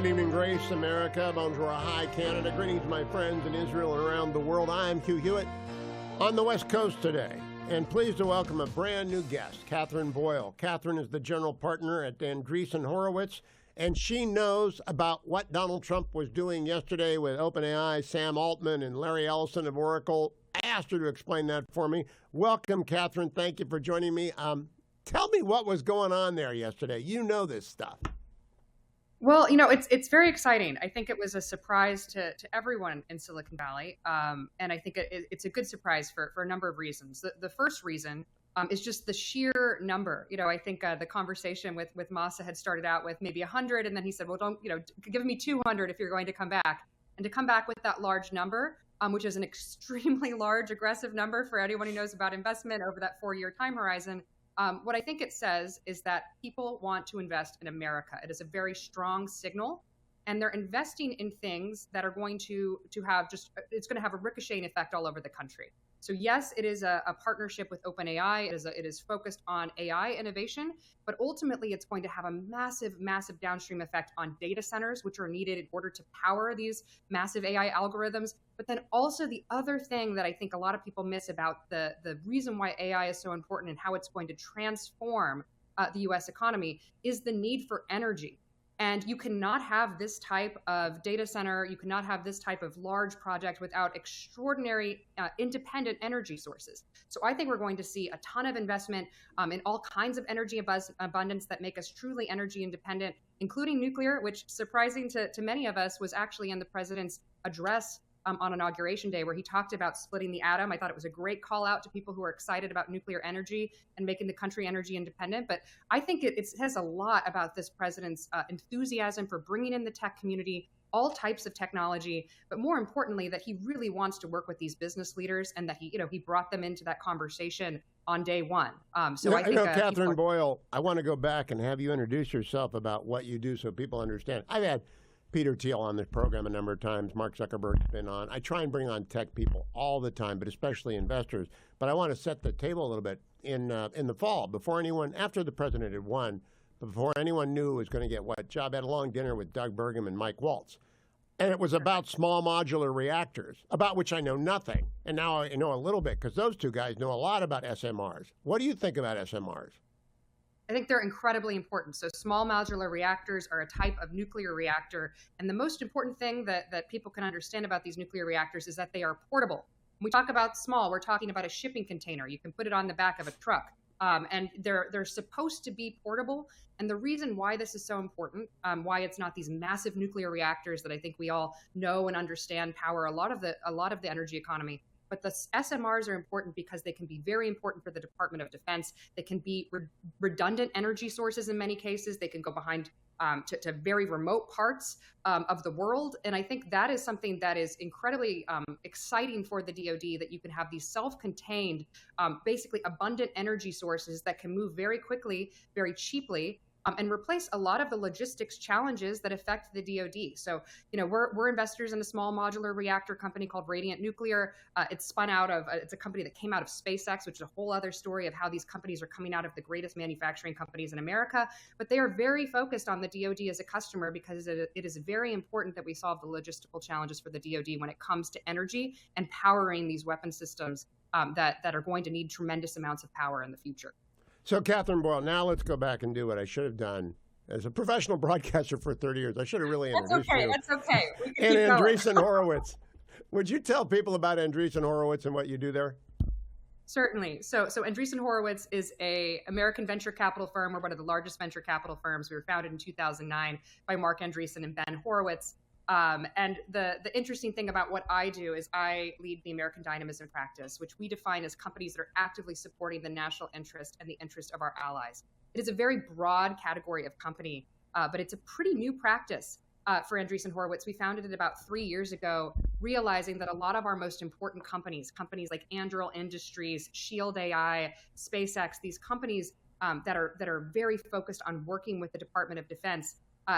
Good evening, Grace, America. Bonjour, hi, Canada. Greetings, my friends in Israel and around the world. I'm Hugh Hewitt on the West Coast today, and pleased to welcome a brand new guest, Katherine Boyle. Katherine is the general partner at Andreesen Horowitz, and she knows about what Donald Trump was doing yesterday with OpenAI, Sam Altman, and Larry Ellison of Oracle. I asked her to explain that for me. Welcome, Katherine. Thank you for joining me. Tell me what was going on there yesterday. You know this stuff. Well, you know, it's very exciting. I think it was a surprise to everyone in Silicon Valley. And I think it's a good surprise for a number of reasons. The first reason is just the sheer number. You know, I think the conversation with Masa had started out with maybe 100, and then he said, well, don't, give me 200 if you're going to come back. And to come back with that large number, which is an extremely large, aggressive number for anyone who knows about investment over that 4-year time horizon, what I think it says is that people want to invest in America. It is a very strong signal, and they're investing in things that are going to have it's going to have a ricocheting effect all over the country. So yes, it is a partnership with OpenAI. It is focused on AI innovation, but ultimately it's going to have a massive, massive downstream effect on data centers, which are needed in order to power these massive AI algorithms. But then also the other thing that I think a lot of people miss about the reason why AI is so important and how it's going to transform the US economy is the need for energy. And you cannot have this type of data center, you cannot have this type of large project without extraordinary independent energy sources. So I think we're going to see a ton of investment in all kinds of energy abundance that make us truly energy independent, including nuclear, which, surprising to many of us, was actually in the president's address on Inauguration Day, where he talked about splitting the atom. I thought it was a great call out to people who are excited about nuclear energy and making the country energy independent. But I think it says a lot about this president's enthusiasm for bringing in the tech community, all types of technology, but more importantly, that he really wants to work with these business leaders and that he brought them into that conversation on day one. I think, Katherine Boyle, I want to go back and have you introduce yourself about what you do so people understand. I've had Peter Thiel on this program a number of times. Mark Zuckerberg's been on. I try and bring on tech people all the time, but especially investors. But I want to set the table a little bit in the fall, after the president had won, before anyone knew who was going to get what job. I had a long dinner with Doug Burgum and Mike Waltz. And it was about small modular reactors, about which I know nothing. And now I know a little bit because those two guys know a lot about SMRs. What do you think about SMRs? I think they're incredibly important. So small modular reactors are a type of nuclear reactor. And the most important thing that people can understand about these nuclear reactors is that they are portable. When we talk about small, we're talking about a shipping container. You can put it on the back of a truck. And they're supposed to be portable. And the reason why this is so important, why it's not these massive nuclear reactors that I think we all know and understand power a lot of the energy economy. But the SMRs are important because they can be very important for the Department of Defense. They can be redundant energy sources in many cases. They can go behind to very remote parts of the world. And I think that is something that is incredibly exciting for the DoD, that you can have these self-contained, basically abundant energy sources that can move very quickly, very cheaply, and replace a lot of the logistics challenges that affect the DoD. So, we're investors in a small modular reactor company called Radiant Nuclear. It's spun out of, it's a company that came out of SpaceX, which is a whole other story of how these companies are coming out of the greatest manufacturing companies in America. But they are very focused on the DoD as a customer because it is very important that we solve the logistical challenges for the DoD when it comes to energy and powering these weapon systems that are going to need tremendous amounts of power in the future. So, Katherine Boyle, now let's go back and do what I should have done as a professional broadcaster for 30 years. I should have really introduced you. That's okay. We can and keep Andreesen Horowitz. Would you tell people about Andreesen Horowitz and what you do there? Certainly. So Andreesen Horowitz is an American venture capital firm. We're one of the largest venture capital firms. We were founded in 2009 by Mark Andreesen and Ben Horowitz. And the interesting thing about what I do is I lead the American Dynamism practice, which we define as companies that are actively supporting the national interest and the interest of our allies. It is a very broad category of company, but it's a pretty new practice for Andreesen Horowitz. We founded it about 3 years ago, realizing that a lot of our most important companies like Anduril Industries, Shield AI, SpaceX, these companies that are very focused on working with the Department of Defense,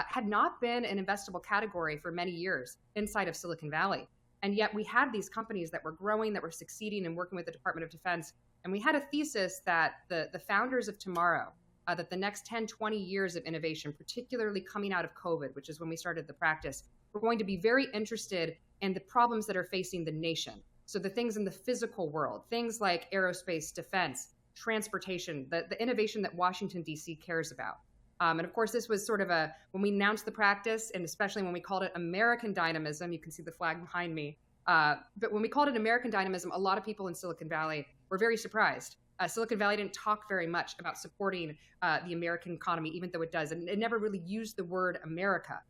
had not been an investable category for many years inside of Silicon Valley. And yet we had these companies that were growing, that were succeeding and working with the Department of Defense. And we had a thesis that the founders of tomorrow that the next 10, 20 years of innovation, particularly coming out of COVID, which is when we started the practice, we're going to be very interested in the problems that are facing the nation. So the things in the physical world, things like aerospace, defense, transportation, the innovation that Washington, D.C. cares about. And of course, this was sort of when we announced the practice, and especially when we called it American Dynamism, you can see the flag behind me. But when we called it American Dynamism, a lot of people in Silicon Valley were very surprised. Silicon Valley didn't talk very much about supporting the American economy, even though it does. And it never really used the word America.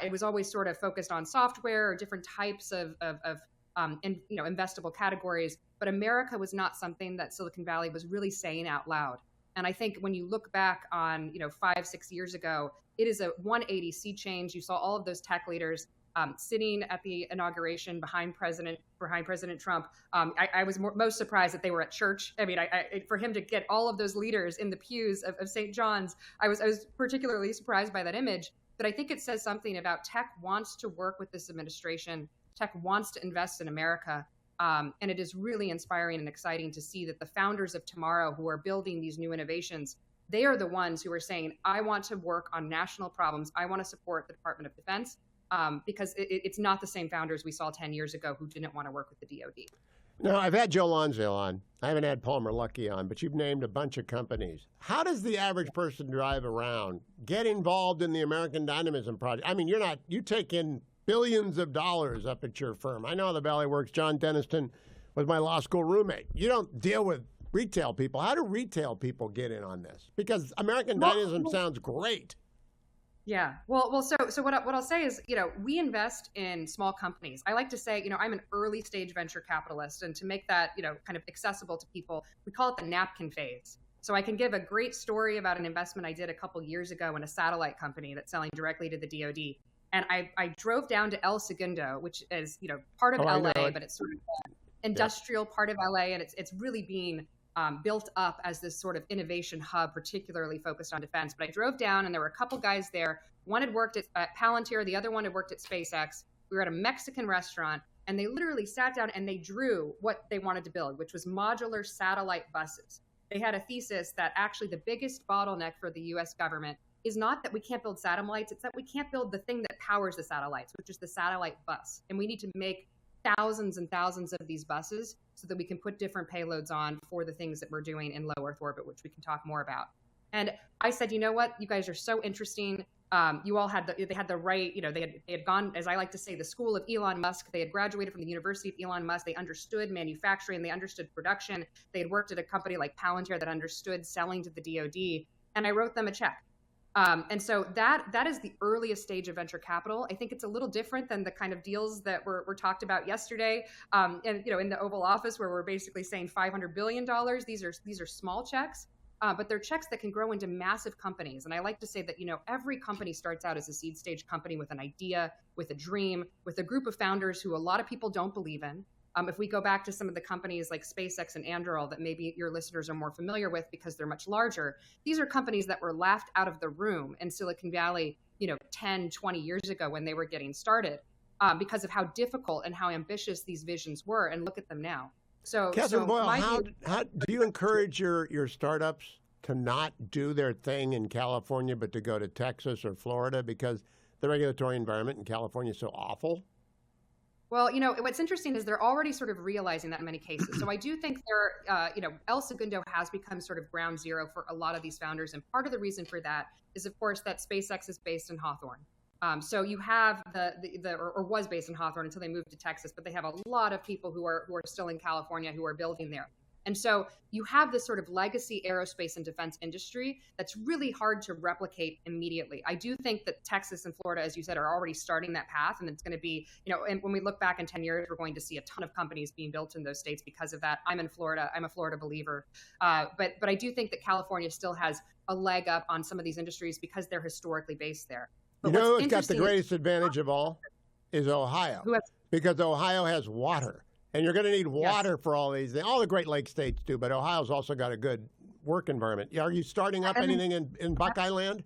It was always sort of focused on software or different types of investable categories. But America was not something that Silicon Valley was really saying out loud. And I think when you look back on 5-6 years ago, it is a 180 sea change. You saw all of those tech leaders sitting at the inauguration behind President Trump. I was most surprised that they were at church. I mean, for him to get all of those leaders in the pews of St. John's, I was particularly surprised by that image. But I think it says something about tech wants to work with this administration. Tech wants to invest in America. And it is really inspiring and exciting to see that the founders of tomorrow who are building these new innovations, they are the ones who are saying, I want to work on national problems. I want to support the Department of Defense. Because it's not the same founders we saw 10 years ago who didn't want to work with the DoD. No, I've had Joe Lonsdale on. I haven't had Palmer Luckey on, but you've named a bunch of companies. How does the average person drive around, get involved in the American Dynamism project? I mean, you take in billions of dollars up at your firm. I know how the Valley works. John Denniston was my law school roommate. You don't deal with retail people. How do retail people get in on this? Because American Dynamism sounds great. Yeah. Well. So what I'll say is, we invest in small companies. I like to say, I'm an early stage venture capitalist, and to make that, kind of accessible to people, we call it the napkin phase. So I can give a great story about an investment I did a couple years ago in a satellite company that's selling directly to the DoD. And I drove down to El Segundo, which is, part of LA, but it's sort of an industrial part of LA, and it's really being built up as this sort of innovation hub, particularly focused on defense. But I drove down and there were a couple guys there. One had worked at Palantir. The other one had worked at SpaceX. We were at a Mexican restaurant and they literally sat down and they drew what they wanted to build, which was modular satellite buses. They had a thesis that actually the biggest bottleneck for the US government is not that we can't build satellites, it's that we can't build the thing that powers the satellites, which is the satellite bus. And we need to make thousands and thousands of these buses so that we can put different payloads on for the things that we're doing in low Earth orbit, which we can talk more about. And I said, you know what, you guys are so interesting. You all had they had the right, they had gone, as I like to say, the school of Elon Musk. They had graduated from the University of Elon Musk. They understood manufacturing. They understood production. They had worked at a company like Palantir that understood selling to the DoD. And I wrote them a check. And so that is the earliest stage of venture capital. I think it's a little different than the kind of deals that were talked about yesterday. And in the Oval Office, where we're basically saying $500 billion. These are small checks, but they're checks that can grow into massive companies. And I like to say that every company starts out as a seed stage company with an idea, with a dream, with a group of founders who a lot of people don't believe in. If we go back to some of the companies like SpaceX and Anduril that maybe your listeners are more familiar with because they're much larger, these are companies that were laughed out of the room in Silicon Valley, 10, 20 years ago when they were getting started because of how difficult and how ambitious these visions were. And look at them now. So, Katherine Boyle, how do you encourage your startups to not do their thing in California, but to go to Texas or Florida because the regulatory environment in California is so awful? Well, what's interesting is they're already sort of realizing that in many cases. So I do think El Segundo has become sort of ground zero for a lot of these founders. And part of the reason for that is, of course, that SpaceX is based in Hawthorne. So you have or was based in Hawthorne until they moved to Texas, but they have a lot of people who are still in California who are building there. And so you have this sort of legacy aerospace and defense industry that's really hard to replicate immediately. I do think that Texas and Florida, as you said, are already starting that path. And it's going to be, and when we look back in 10 years, we're going to see a ton of companies being built in those states because of that. I'm in Florida. I'm a Florida believer. But I do think that California still has a leg up on some of these industries because they're historically based there. But who's got the greatest advantage of all is Ohio, because Ohio has water. And you're going to need water for all these things. All the Great Lakes states do, but Ohio's also got a good work environment. Are you starting up anything in Buckeye Land?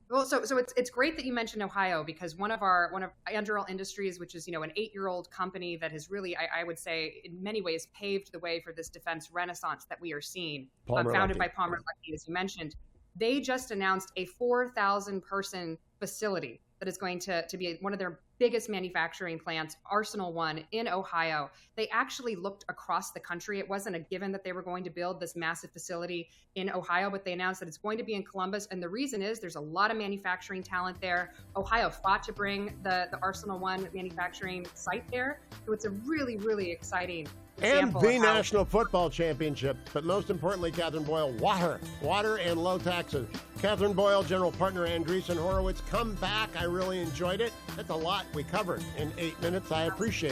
Well, so it's great that you mentioned Ohio, because one of Anduril Industries, which is an 8-year-old company that has really, I would say, in many ways paved the way for this defense renaissance that we are seeing, founded by Palmer Luckey, as you mentioned. They just announced a 4,000 person facility that is going to be one of their biggest manufacturing plants, Arsenal One in Ohio. They actually looked across the country. It wasn't a given that they were going to build this massive facility in Ohio, but they announced that it's going to be in Columbus. And the reason is there's a lot of manufacturing talent there. Ohio fought to bring the Arsenal One manufacturing site there. So it's a really, really exciting And example the of how- National Football Championship. But most importantly, Katherine Boyle, water and low taxes. Katherine Boyle, General Partner, Andreesen Horowitz, come back. I really enjoyed it. That's a lot we covered in 8 minutes. I appreciate it.